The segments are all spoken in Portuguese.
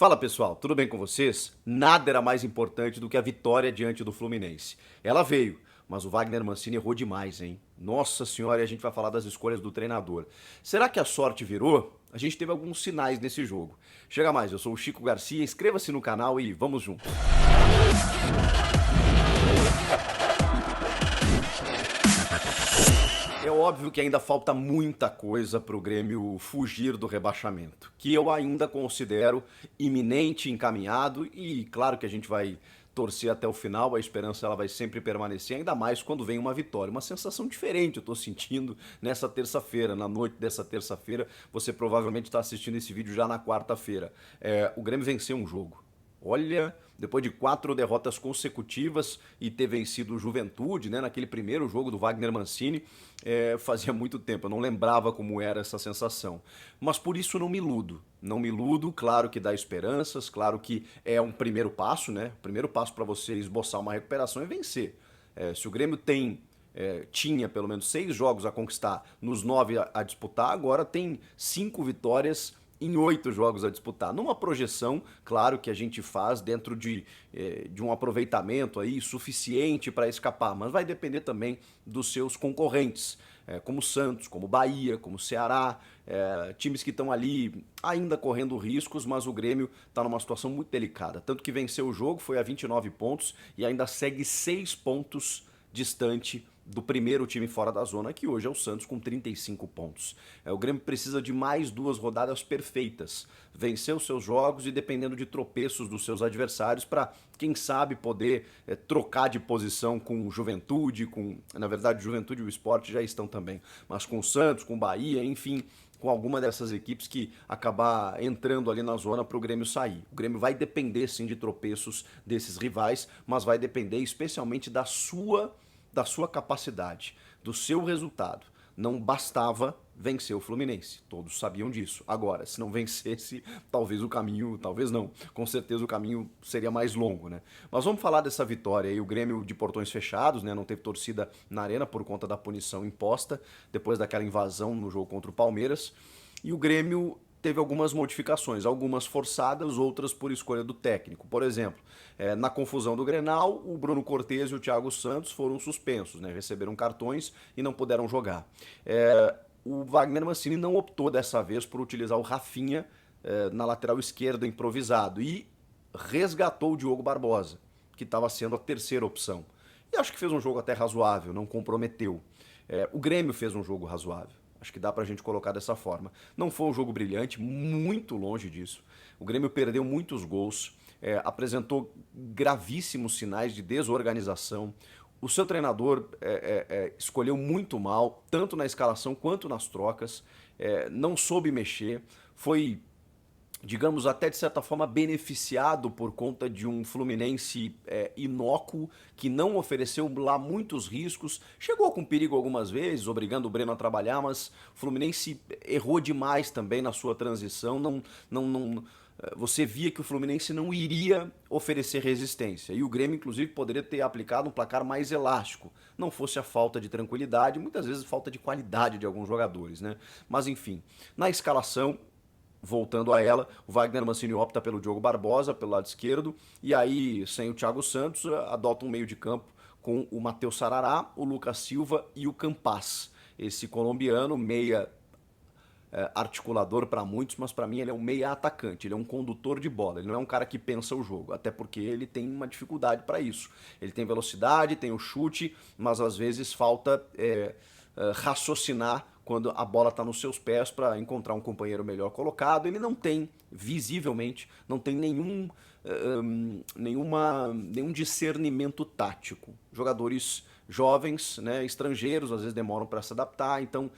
Fala pessoal, tudo bem com vocês? Nada era mais importante do que a vitória diante do Fluminense. Ela veio, mas o Wagner Mancini errou demais, hein? Nossa senhora, e a gente vai falar das escolhas do treinador. Será que a sorte virou? A gente teve alguns sinais nesse jogo. Chega mais, eu sou o Chico Garcia, inscreva-se no canal e vamos juntos. É óbvio que ainda falta muita coisa para o Grêmio fugir do rebaixamento, que eu ainda considero iminente, encaminhado e claro que a gente vai torcer até o final, a esperança ela vai sempre permanecer, ainda mais quando vem uma vitória. Uma sensação diferente eu estou sentindo nessa terça-feira, na noite dessa terça-feira. Você provavelmente está assistindo esse vídeo já na quarta-feira. O Grêmio venceu um jogo. Olha, depois de 4 derrotas consecutivas e ter vencido o Juventude, né, naquele primeiro jogo do Wagner Mancini, fazia muito tempo, eu não lembrava como era essa sensação. Mas por isso não me iludo. Não me iludo, claro que dá esperanças, claro que é um primeiro passo, né? O primeiro passo para você esboçar uma recuperação é vencer. Se o Grêmio tinha pelo menos 6 jogos a conquistar, nos 9 a disputar, agora tem 5 vitórias em 8 jogos a disputar. Numa projeção, claro, que a gente faz dentro de um aproveitamento aí suficiente para escapar, mas vai depender também dos seus concorrentes, como Santos, como Bahia, como Ceará, times que estão ali ainda correndo riscos, mas o Grêmio está numa situação muito delicada. Tanto que venceu o jogo, foi a 29 pontos e ainda segue 6 pontos distante do primeiro time fora da zona, que hoje é o Santos com 35 pontos. O Grêmio precisa de mais 2 rodadas perfeitas, vencer os seus jogos e dependendo de tropeços dos seus adversários para, quem sabe, poder trocar de posição com Juventude, na verdade, Juventude e o Sport já estão também, mas com o Santos, com o Bahia, enfim, com alguma dessas equipes que acabar entrando ali na zona para o Grêmio sair. O Grêmio vai depender sim de tropeços desses rivais, mas vai depender especialmente da sua capacidade, do seu resultado. Não bastava vencer o Fluminense, todos sabiam disso. Agora, se não vencesse, talvez o caminho, talvez não, com certeza o caminho seria mais longo, né? Mas vamos falar dessa vitória aí, o Grêmio de portões fechados, né? Não teve torcida na arena por conta da punição imposta, depois daquela invasão no jogo contra o Palmeiras, e o Grêmio teve algumas modificações, algumas forçadas, outras por escolha do técnico. Por exemplo, na confusão do Grenal, o Bruno Cortez e o Thiago Santos foram suspensos, né? Receberam cartões e não puderam jogar. O Wagner Mancini não optou dessa vez por utilizar o Rafinha na lateral esquerda improvisado e resgatou o Diogo Barbosa, que estava sendo a terceira opção. E acho que fez um jogo até razoável, não comprometeu. O Grêmio fez um jogo razoável. Acho que dá pra gente colocar dessa forma. Não foi um jogo brilhante, muito longe disso. O Grêmio perdeu muitos gols, apresentou gravíssimos sinais de desorganização. O seu treinador escolheu muito mal, tanto na escalação quanto nas trocas. Não soube mexer, foi, digamos, até de certa forma beneficiado por conta de um Fluminense inócuo, que não ofereceu lá muitos riscos, chegou com perigo algumas vezes, obrigando o Breno a trabalhar, mas o Fluminense errou demais também na sua transição, você via que o Fluminense não iria oferecer resistência. E o Grêmio, inclusive, poderia ter aplicado um placar mais elástico. Não fosse a falta de tranquilidade, muitas vezes falta de qualidade de alguns jogadores, né? Mas enfim, na escalação, voltando a ela, o Wagner Mancini opta pelo Diogo Barbosa, pelo lado esquerdo, e aí, sem o Thiago Santos, adota um meio de campo com o Matheus Sarará, o Lucas Silva e o Campaz. Esse colombiano, meia articulador para muitos, mas para mim ele é um meia atacante, ele é um condutor de bola, ele não é um cara que pensa o jogo, até porque ele tem uma dificuldade para isso. Ele tem velocidade, tem o chute, mas às vezes falta raciocinar quando a bola está nos seus pés para encontrar um companheiro melhor colocado. Ele não tem, visivelmente, não tem nenhum discernimento tático. Jogadores jovens, né, estrangeiros, às vezes demoram para se adaptar, então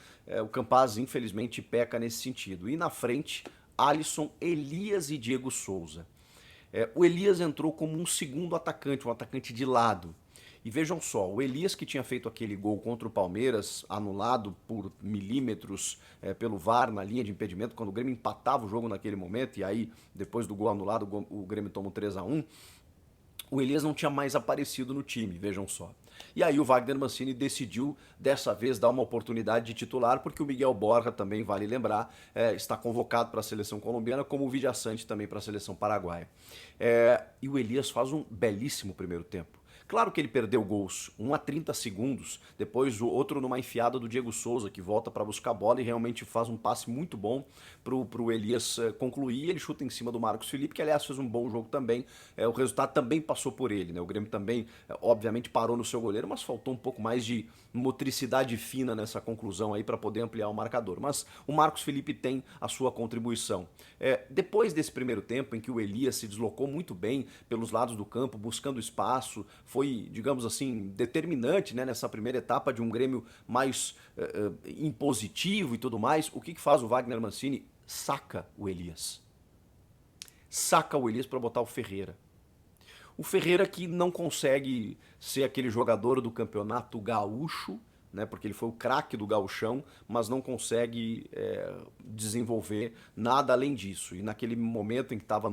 o Campaz, infelizmente, peca nesse sentido. E na frente, Alisson, Elias e Diego Souza. O Elias entrou como um segundo atacante, um atacante de lado. E vejam só, o Elias que tinha feito aquele gol contra o Palmeiras, anulado por milímetros pelo VAR na linha de impedimento, quando o Grêmio empatava o jogo naquele momento, e aí depois do gol anulado o Grêmio toma um 3-1. o Elias não tinha mais aparecido no time, vejam só. E aí o Wagner Mancini decidiu dessa vez dar uma oportunidade de titular, porque o Miguel Borja também, vale lembrar, está convocado para a seleção colombiana, como o Villasanti também para a seleção paraguaia. E o Elias faz um belíssimo primeiro tempo. Claro que ele perdeu gols, um a 30 segundos, depois o outro numa enfiada do Diego Souza, que volta para buscar a bola e realmente faz um passe muito bom pro Elias concluir. Ele chuta em cima do Marcos Felipe, que aliás fez um bom jogo também. O resultado também passou por ele, né? O Grêmio também, obviamente, parou no seu goleiro, mas faltou um pouco mais de motricidade fina nessa conclusão aí para poder ampliar o marcador. Mas o Marcos Felipe tem a sua contribuição. Depois desse primeiro tempo, em que o Elias se deslocou muito bem pelos lados do campo, buscando espaço, foi, digamos assim, determinante, né, nessa primeira etapa de um Grêmio mais impositivo e tudo mais. O que faz o Wagner Mancini? Saca o Elias. Saca o Elias para botar o Ferreira. O Ferreira que não consegue ser aquele jogador do campeonato gaúcho, né, porque ele foi o craque do gauchão, mas não consegue desenvolver nada além disso. E naquele momento em que estava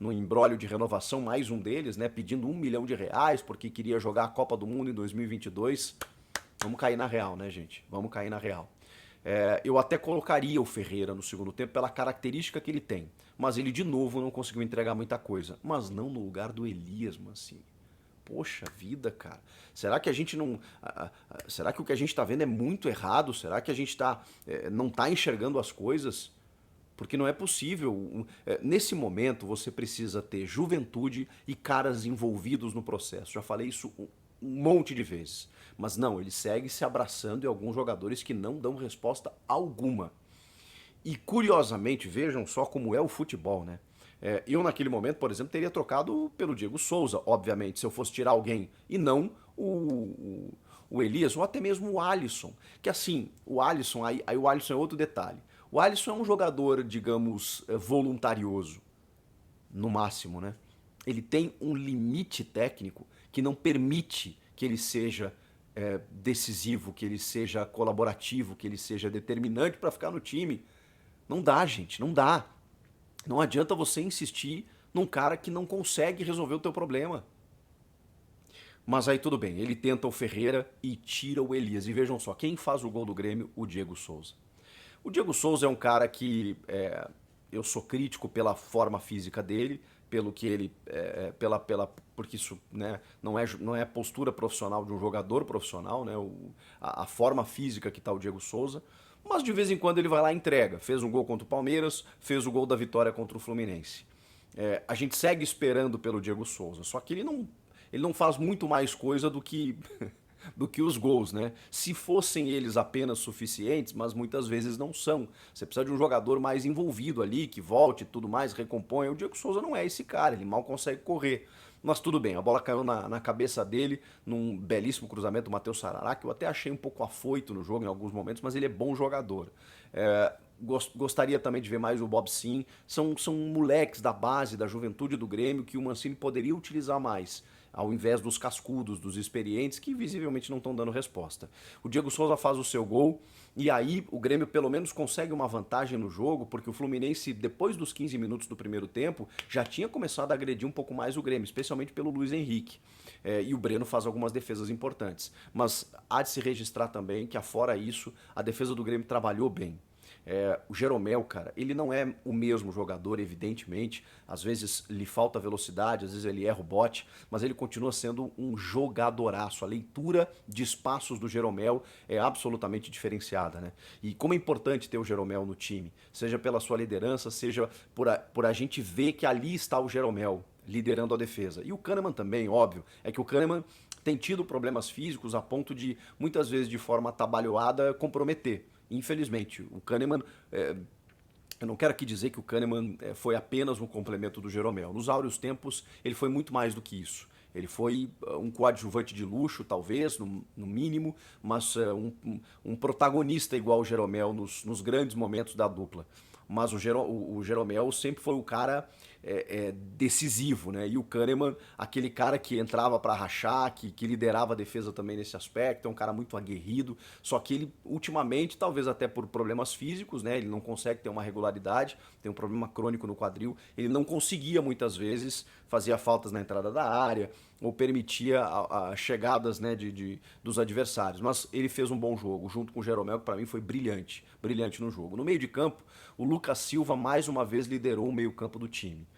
num imbróglio de renovação, mais um deles, né, pedindo R$ 1 milhão porque queria jogar a Copa do Mundo em 2022, vamos cair na real, né, gente? Vamos cair na real. Eu até colocaria o Ferreira no segundo tempo pela característica que ele tem, mas ele de novo não conseguiu entregar muita coisa. Mas não no lugar do Elias, Mancini. Poxa vida, cara. Será que a gente não. Será que o que a gente está vendo é muito errado? Será que a gente não está enxergando as coisas? Porque não é possível. Nesse momento você precisa ter juventude e caras envolvidos no processo. Já falei isso um monte de vezes. Mas não, ele segue se abraçando em alguns jogadores que não dão resposta alguma. E curiosamente, vejam só como é o futebol, né? Eu naquele momento, por exemplo, teria trocado pelo Diego Souza, obviamente, se eu fosse tirar alguém, e não o Elias, ou até mesmo o Alisson. Que assim, o Alisson, aí o Alisson é outro detalhe. O Alisson é um jogador, digamos, voluntarioso, no máximo, né? Ele tem um limite técnico que não permite que ele seja decisivo, que ele seja colaborativo, que ele seja determinante para ficar no time. Não dá, gente, não dá. Não adianta você insistir num cara que não consegue resolver o teu problema. Mas aí tudo bem, ele tenta o Ferreira e tira o Elias. E vejam só, quem faz o gol do Grêmio? O Diego Souza. O Diego Souza é um cara que eu sou crítico pela forma física dele, pelo que ele, porque isso, né, não é postura profissional de um jogador profissional, né, a forma física que está o Diego Souza. Mas de vez em quando ele vai lá e entrega. Fez um gol contra o Palmeiras, fez o gol da vitória contra o Fluminense. A gente segue esperando pelo Diego Souza, só que ele não faz muito mais coisa do que, do que os gols, né? Se fossem eles apenas suficientes, mas muitas vezes não são. Você precisa de um jogador mais envolvido ali, que volte e tudo mais, recomponha. O Diego Souza não é esse cara, ele mal consegue correr. Mas tudo bem, a bola caiu na cabeça dele, num belíssimo cruzamento do Matheus Sarará, que eu até achei um pouco afoito no jogo em alguns momentos, mas ele é bom jogador. Gostaria também de ver mais o Bob Sim. São moleques da base, da juventude do Grêmio, que o Mancini poderia utilizar mais, ao invés dos cascudos, dos experientes, que visivelmente não estão dando resposta. O Diego Souza faz o seu gol, e aí o Grêmio pelo menos consegue uma vantagem no jogo, porque o Fluminense, depois dos 15 minutos do primeiro tempo, já tinha começado a agredir um pouco mais o Grêmio, especialmente pelo Luiz Henrique. E o Breno faz algumas defesas importantes. Mas há de se registrar também que, afora isso, a defesa do Grêmio trabalhou bem. O Jeromel, cara, ele não é o mesmo jogador, evidentemente. Às vezes lhe falta velocidade, às vezes ele erra o bote, mas ele continua sendo um jogadoraço. A leitura de espaços do Jeromel é absolutamente diferenciada, né? E como é importante ter o Jeromel no time, seja pela sua liderança, seja por a gente ver que ali está o Jeromel liderando a defesa. E o Kahneman também, óbvio, é que o Kahneman tem tido problemas físicos a ponto de, muitas vezes de forma atabalhoada, comprometer. Infelizmente, o Kahneman, eu não quero aqui dizer que o Kahneman foi apenas um complemento do Jeromel. Nos áureos tempos, ele foi muito mais do que isso. Ele foi um coadjuvante de luxo, talvez, no mínimo, mas um protagonista igual o Jeromel nos grandes momentos da dupla. Mas o Jeromel sempre foi o cara decisivo, né? E o Kahneman, aquele cara que entrava para rachar, que liderava a defesa também nesse aspecto, é um cara muito aguerrido, só que ele, ultimamente, talvez até por problemas físicos, né? Ele não consegue ter uma regularidade, tem um problema crônico no quadril, ele não conseguia muitas vezes, fazia faltas na entrada da área, ou permitia a chegadas, né, dos adversários. Mas ele fez um bom jogo, junto com o Jeromel, que para mim foi brilhante, brilhante no jogo. No meio de campo, o Lucas Silva mais uma vez liderou o meio campo do time.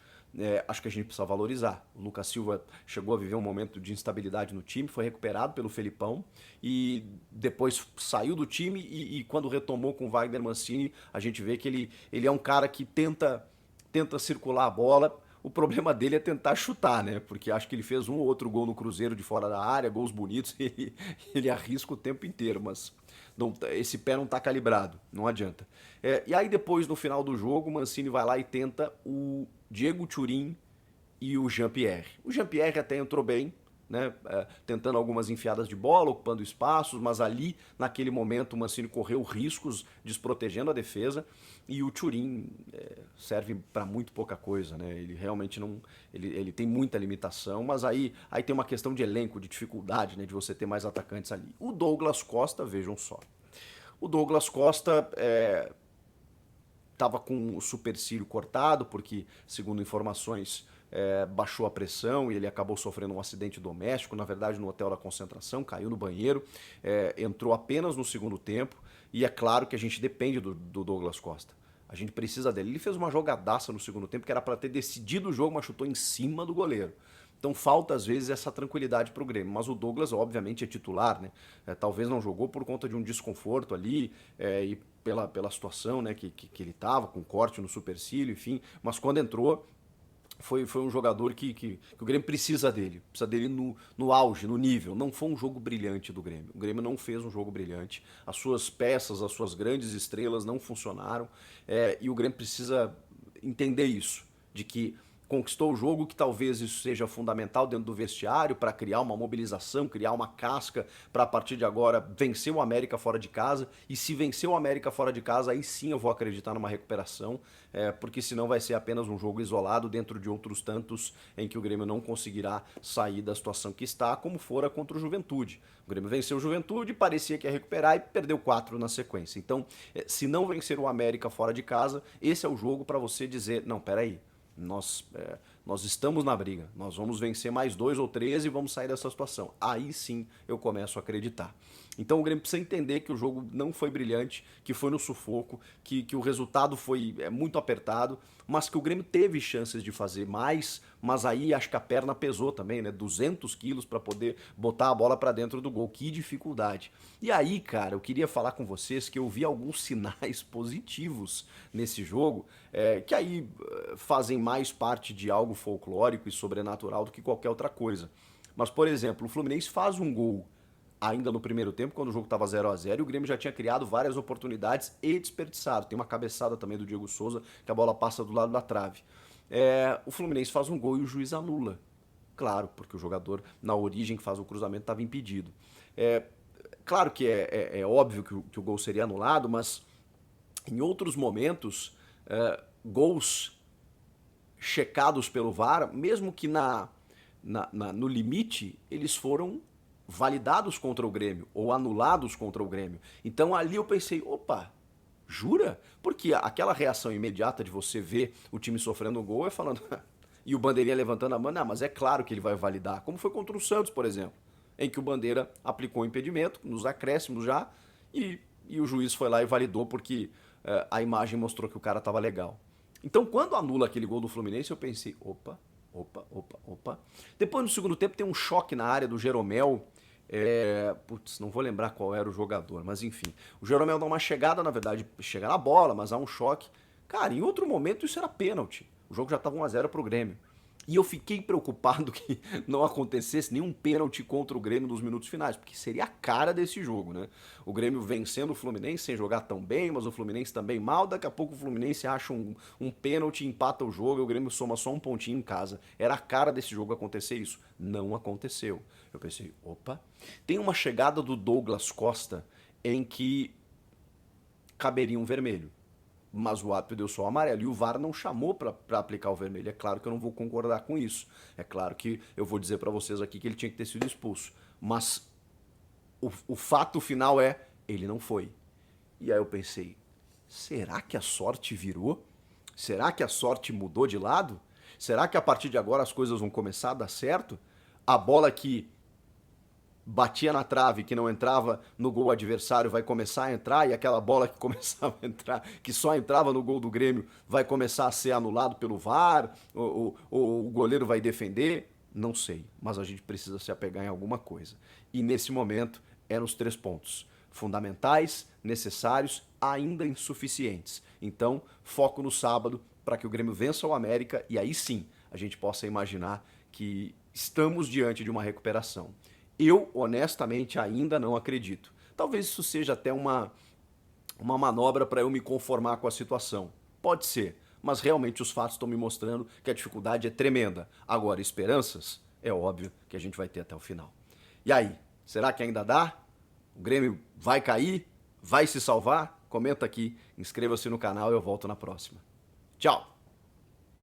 Acho que a gente precisa valorizar. O Lucas Silva chegou a viver um momento de instabilidade no time, foi recuperado pelo Felipão e depois saiu do time e quando retomou com o Wagner Mancini, a gente vê que ele é um cara que tenta circular a bola. O problema dele é tentar chutar, né? Porque acho que ele fez um ou outro gol no Cruzeiro de fora da área, gols bonitos, ele arrisca o tempo inteiro, mas não, esse pé não tá calibrado, não adianta. E aí depois, no final do jogo, o Mancini vai lá e tenta o Diego Turin e o Jean-Pierre. O Jean-Pierre até entrou bem, né, tentando algumas enfiadas de bola, ocupando espaços, mas ali, naquele momento, o Mancini correu riscos, desprotegendo a defesa, e o Turin serve para muito pouca coisa, né? Ele realmente não, ele tem muita limitação, mas aí tem uma questão de elenco, de dificuldade, né, de você ter mais atacantes ali. O Douglas Costa, vejam só, o Douglas Costa estava com o supercílio cortado, porque, segundo informações, baixou a pressão e ele acabou sofrendo um acidente doméstico, na verdade no hotel da concentração, caiu no banheiro, entrou apenas no segundo tempo, e é claro que a gente depende do Douglas Costa. A gente precisa dele. Ele fez uma jogadaça no segundo tempo que era para ter decidido o jogo, mas chutou em cima do goleiro. Então falta às vezes essa tranquilidade para o Grêmio. Mas o Douglas obviamente é titular, né? Talvez não jogou por conta de um desconforto ali e pela situação, né, que ele estava, com corte no supercílio, enfim. Mas quando entrou, foi um jogador que o Grêmio precisa dele no auge, no nível. Não foi um jogo brilhante do Grêmio. O Grêmio não fez um jogo brilhante. As suas peças, as suas grandes estrelas não funcionaram. E o Grêmio precisa entender isso, de que conquistou o jogo, que talvez isso seja fundamental dentro do vestiário para criar uma mobilização, criar uma casca para a partir de agora vencer o América fora de casa. E se vencer o América fora de casa, aí sim eu vou acreditar numa recuperação, porque senão vai ser apenas um jogo isolado dentro de outros tantos em que o Grêmio não conseguirá sair da situação que está, como fora contra o Juventude. O Grêmio venceu o Juventude, parecia que ia recuperar e perdeu 4 na sequência. Então, se não vencer o América fora de casa, esse é o jogo para você dizer, não, peraí, nós estamos na briga, nós vamos vencer mais 2 ou 3 e vamos sair dessa situação. Aí sim eu começo a acreditar. Então o Grêmio precisa entender que o jogo não foi brilhante, que foi no sufoco, que o resultado foi muito apertado, mas que o Grêmio teve chances de fazer mais, mas aí acho que a perna pesou também, né? 200 quilos para poder botar a bola para dentro do gol. Que dificuldade. E aí, cara, eu queria falar com vocês que eu vi alguns sinais positivos nesse jogo, que aí fazem mais parte de algo folclórico e sobrenatural do que qualquer outra coisa. Mas, por exemplo, o Fluminense faz um gol ainda no primeiro tempo, quando o jogo estava 0-0, e o Grêmio já tinha criado várias oportunidades e desperdiçado. Tem uma cabeçada também do Diego Souza, que a bola passa do lado da trave. O Fluminense faz um gol e o juiz anula. Claro, porque o jogador, na origem que faz o cruzamento, estava impedido. Claro que é óbvio que o gol seria anulado, mas em outros momentos, gols checados pelo VAR, mesmo que no limite, eles foram validados contra o Grêmio ou anulados contra o Grêmio. Então ali eu pensei, opa, jura? Porque aquela reação imediata de você ver o time sofrendo um gol é falando e o Bandeirinha levantando a mão, não, mas é claro que ele vai validar, como foi contra o Santos, por exemplo, em que o Bandeira aplicou o impedimento, nos acréscimos já, e o juiz foi lá e validou porque a imagem mostrou que o cara estava legal. Então quando anula aquele gol do Fluminense eu pensei, opa, opa. Depois no segundo tempo tem um choque na área do Jeromel. Putz, não vou lembrar qual era o jogador, mas enfim. O Jeromel dá uma chegada, na verdade, chega na bola, mas há um choque. Cara, em outro momento isso era pênalti. O jogo já estava 1-0 pro Grêmio. E eu fiquei preocupado que não acontecesse nenhum pênalti contra o Grêmio nos minutos finais, porque seria a cara desse jogo, né? O Grêmio vencendo o Fluminense sem jogar tão bem, mas o Fluminense também mal. Daqui a pouco o Fluminense acha um pênalti, empata o jogo e o Grêmio soma só um pontinho em casa. Era a cara desse jogo acontecer isso. Não aconteceu. Eu pensei, opa. Tem uma chegada do Douglas Costa em que caberia um vermelho. mas o árbitro deu só o amarelo e o VAR não chamou para aplicar o vermelho. É claro que eu não vou concordar com isso. É claro que eu vou dizer para vocês aqui que ele tinha que ter sido expulso. Mas o fato final é, ele não foi. E aí eu pensei, será que a sorte virou? Será que a sorte mudou de lado? Será que a partir de agora as coisas vão começar a dar certo? A bola que batia na trave, que não entrava no gol adversário, vai começar a entrar, e aquela bola que começava a entrar, que só entrava no gol do Grêmio, vai começar a ser anulado pelo VAR, ou o goleiro vai defender? Não sei, mas a gente precisa se apegar em alguma coisa. E nesse momento eram os 3 pontos. Fundamentais, necessários, ainda insuficientes. Então, foco no sábado para que o Grêmio vença o América e aí sim a gente possa imaginar que estamos diante de uma recuperação. Eu, honestamente, ainda não acredito. Talvez isso seja até uma manobra para eu me conformar com a situação. Pode ser, mas realmente os fatos estão me mostrando que a dificuldade é tremenda. Agora, esperanças, é óbvio que a gente vai ter até o final. E aí, será que ainda dá? O Grêmio vai cair? Vai se salvar? Comenta aqui, inscreva-se no canal e eu volto na próxima. Tchau!